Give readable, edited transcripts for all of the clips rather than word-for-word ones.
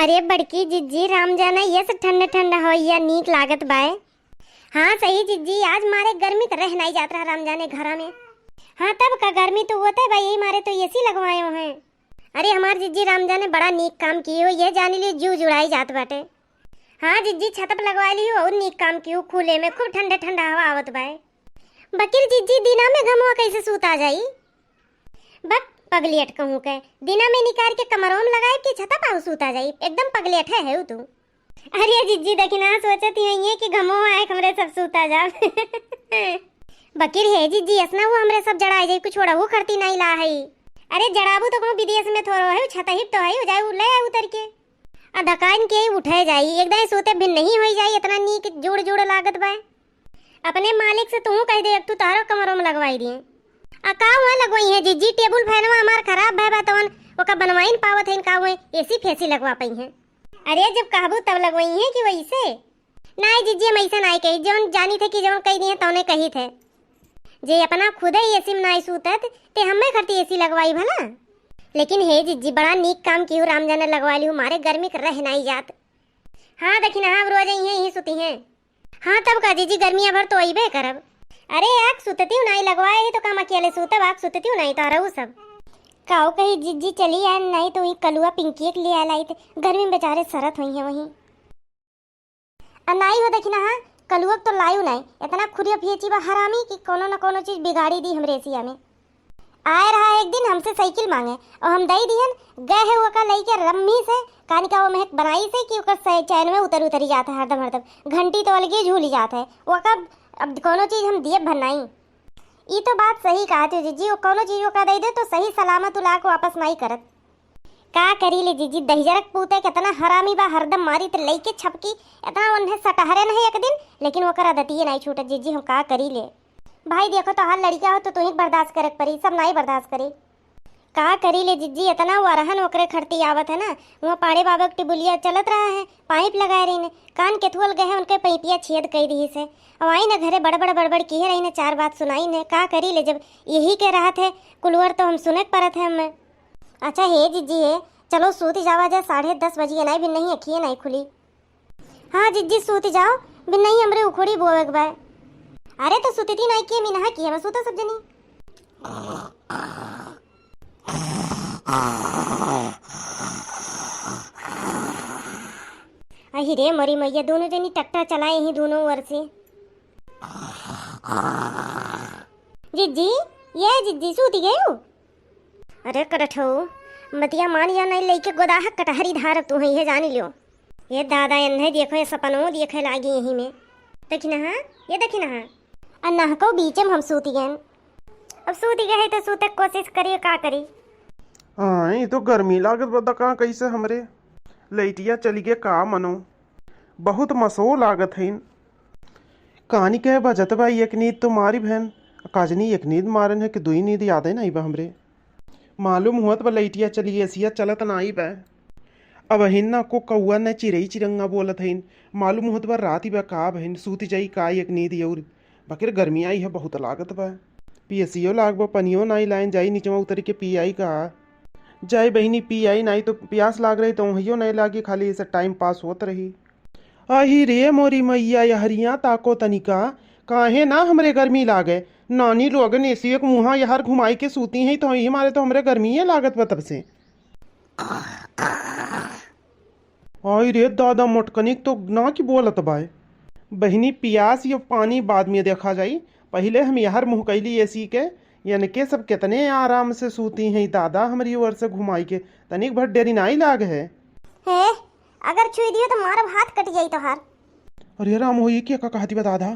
अरे बड़की जिज्जी राम जाना ये सब ठंडा ठंडा हो या नीक लागत बाय। हाँ सही जिज्जी, आज मारे गर्मी तो रह नहीं जात रहा राम जाने घर में। हाँ तब का गर्मी तो होता है भाई, यही मारे तो एसी लगवाए हैं। अरे हमार जिज्जी राम जाने बड़ा नीक काम किए हो, ये जाने लिए जू जुड़ाई जात बाटे। हाँ जिज्जी छत पर लगवा ली हो और नीक काम की हो, खुले में खूब ठंडा ठंडा हवा आवत बाय। बकीर जिज्जी दिना में घमवा कैसे सूत आ जाई? बक पगलेट कहूँ के दिना में निकाल के कमरों में लगाए कि छता पाऊ सूता जाई, एकदम पगलेट है तू। अरे जिज्जी देखना सोचत ही कि घमो आए हमरे सब सूता जा। बकीर है जिज्जी असना वो हमरे सब जड़ा जाई, कुछ छोड़ा वो करती नहीं ला है। अरे जड़ाबू तो कोनो विदेश में थोड़ो है, छता ही तो है जाए ले आए उतर के आ धकान के उठे जाई, एकदम सोते भी नहीं हो जाई। इतना नीक जोड़ जोड़ लागत बा। अपने मालिक से तू कह दे तू तारो कमरों में लगवाई दिए। का हुआ लगवाई है जिज्जी? टेबल फैनवा हमार खराब भय बातवन ओका बनवाई न पावत है का हुए एसी फेसी लगवा पई है। अरे जब कहबू तब लगवाई है कि वैसे नहीं जिज्जी, हम ऐसा नहीं कही, जौन जानी थे कि जौन कही दिए तौने कही थे। जे अपना खुद ही एसी में नहीं सूतत ते हमें खरती एसी लगवाई भला। लेकिन हे जिज्जी बड़ा नीक काम की हो, राम जाने लगवा ली हूँ, मारे गर्मी कर रह नहीं जात। हाँ देखी ना रोज यही सुती हैं। हाँ तब का जिज्जी गर्मियाँ भर तो अबे करब। अरे आग सुतती हूँ नहीं लगवाए ही तो काम अकेले सूतब, आग सुतती हूँ नहीं तो रहू सब काओ कही जिज्जी चली आए नहीं तो वही कलुआ पिंकी एक ले लाई थे, गर्मी में बेचारे सरत हुई है वहीं नहीं हो देखी ना। हाँ कलुआ तो लायू नहीं, इतना खुरिया फियची बा हरामी कि कोनो न कोनो चीज बिगाड़ी दी हमरे एसिया में। आए रहा एक दिन हमसे साइकिल मांगे और हम दई दिहन, गए है वो का लई के रम्मी से कान का वो महक बनाई से कि ओकर चैन में उतर उतरी जाता है हरदम हरदम, घंटी तो अलगे झूली जाता है वो का। अब कोनो चीज हम दिए भरनाई ये तो बात सही कहा थे जीजी, वो कोनो चीज का दे दे तो सही सलामत उला को वापस नहीं करत। का करी ले जीजी, दहिजरक पूते कितना हरामी बा, हरदम मारी तो लई के छपकी इतना उन्हें सटहरे नहीं एक दिन, लेकिन वो कर आदती नहीं छूटत जीजी, हम का करी ले। भाई देखो तो हाल लड़का हो तो तू ही बर्दाश्त करे परी, सब नहीं बर्दाश्त करे। का करी ले जिज्जी, इतना वरहन ओकरे खड़ती आवत है ना। वहाँ पाड़े बाबा की टिबुलिया चलत रहा है, पाइप लगाए रही ने कान केथुअल गए उनके पैपिया छेद कई दी से। अब आई न घरे बड़बड़ बड़बड़ किए रही ने, चार बात सुनाई ने। का करी ले जब यही के रहा थे कुलवर तो हम सुने परत है हमें। अच्छा हे जिज्जी है चलो सूती जावा जाए, 10:30 बजे नहीं भी नहीं अखिए नहीं खुली। हाँ जिज्जी सूती जाओ भी नहीं हमरे उखोड़ी बोवेक बाय। अरे तो सुती थी नहीं किए मीना की है मैं सूता सब जनी। अहि रे मरी मैया, दोनों जनी ट्रैक्टर चलाए ही दोनों ओर से। जिज्जी ये जिज्जी सूती गए हो? अरे करठो मतिया मान या नहीं लेके गोदाह कटहरी धारक तू है जानी लियो। ये दादा इन्हें देखो ये सपनों देखे लागी यही में देखी ना। हाँ ये देखी ना। हाँ अन्ना को बीच में हम सूती गए, अब सूती गए तो सूते कोशिश करिए का करी। हाँ ये तो गर्मी लागत बता का कैसे हमरे लैटिया चली गए का मनो, बहुत मसो लागत है। कहानी कह बजत भाई एक नींद तो मारी बहन काजनी, एक नींद मारन है कि दुई नींद याद है नहीं बा हमरे। मालूम हुआ तो लैटिया चली एसिया चलत नहीं बा। अब हिन्ना को कौआ न चिरई चिरंगा बोलत है, मालूम होत बा रात ही बा का बहन सूती जाई का एक नींद और बकर गर्मी आई है बहुत लागत बा। पियसियो लाग बा पनियो नहीं लाइन जाई नीचवा उतर के पी आई का जाए बहनी पी आई नहीं तो प्यास लाग रही तो वहियो नहीं लागी, खाली इसे टाइम पास होत रही। आही रे मोरी मैया यहरिया ताको तनिका काहे ना हमरे गर्मी लागे, नानी लोगन एसी एक मुहा यार घुमाई के सूती हैं तो ही हमारे तो हमरे गर्मी है लागत बा तब से। आई रे दादा मोटकनिक तो ना की बोलत बाय बहनी, प्यास या पानी बाद में देखा जाई, पहले हम यार मुँह कैली एसी के यानी के सब कितने आराम से सूती हैं दादा हमारी ओर से घुमाई के, तनिक भर देरी नहीं लाग है। अगर छुई दियो तो मारब हाथ कट जाई तोहार। अरे राम हो ये क्या कहती बा दादा,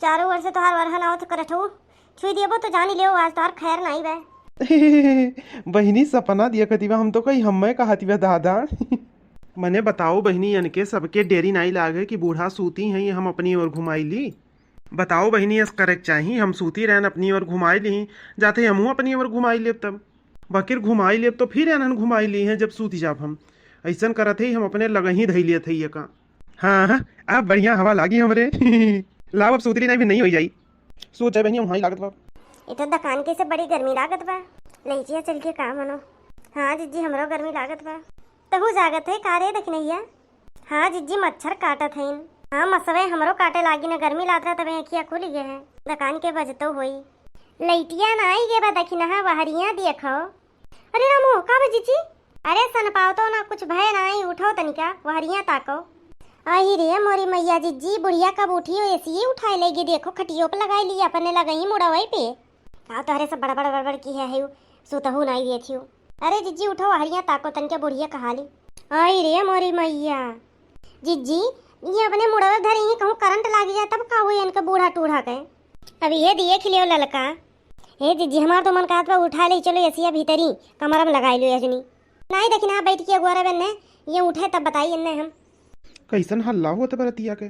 चारों ओर से तोहार वरहन आवत करठो, छुई दियो तो जानी लियो आज तोहार खैर नहीं बे। बहनी सपना दिया कती बा, हम तो कहीं हमें कहती बा दादा। मने बताओ बहनी इनके सबके डेरी नहीं लागे कि बूढ़ा सूती हैं हम अपनी ओर घुमाई ली। बताओ बहनी इस करेक्ट चाहिए हम सूती रहन अपनी ओर घुमाई ली, जाते हम अपनी ओर घुमाई लेब तब बकिर घुमाई लेब तो फिर एनन घुमाई ली हैं जब सूती जाब हम ऐसा करत ही हम अपने लग ही धई लिए थे का। हाँ हाँ अब बढ़िया हवा लागी हमरे। लाभ अब सूती नहीं भी नहीं हो जाई सोच जाए बहनी वहाँ लागत बा। इधर दुकान के से बड़ी गर्मी लागत बा, लइचिया चल के काम मनो। हाँ जीजी हमरो गर्मी लागत बा। तहु जागत है कारे देख नैया। हाँ जिज्जी मच्छर काटत है। हाँ मसवे हमरो काटे लागी न गर्मी लात रहा तबे अखिया खुल गए हैं दुकान के बजतो होई। लइटिया ना आई गे बा देखी ना वहरिया देखो। अरे रामो का बा जिज्जी? अरे सन पाओ तो ना कुछ भय ना आई उठो तनिका वहरिया ताको। आई रे मोरी मैया जिज्जी बुढ़िया कब उठी हो ऐसी उठाए लेगी देखो खटियो पे लगाई ली अपने लगाई मुड़ा वही पे। का तो अरे सब बड़ा बड़ा बड़बड़ की है सुतहु नहीं देखी हो। अरे जिज्जी उठो वहरिया ताको तनिका बुढ़िया कहा ली। आई रे मोरी मैया जिज्जी ये अपने मुड़वे धरे ही कहूँ करंट लाग जाए तब का हुई इनका बूढ़ा टूढ़ा के। अब ये दिए खिलियो ललका। हे जिज्जी हमार तो मन कहत बा उठा ले चलो एसिया भीतरी कमरा में लगाई लो यजनी। नहीं देखी ना बैठ के अगुआरा बन्ने ये उठे तब बताइए हम। कैसन हल्ला होत बरतिया के।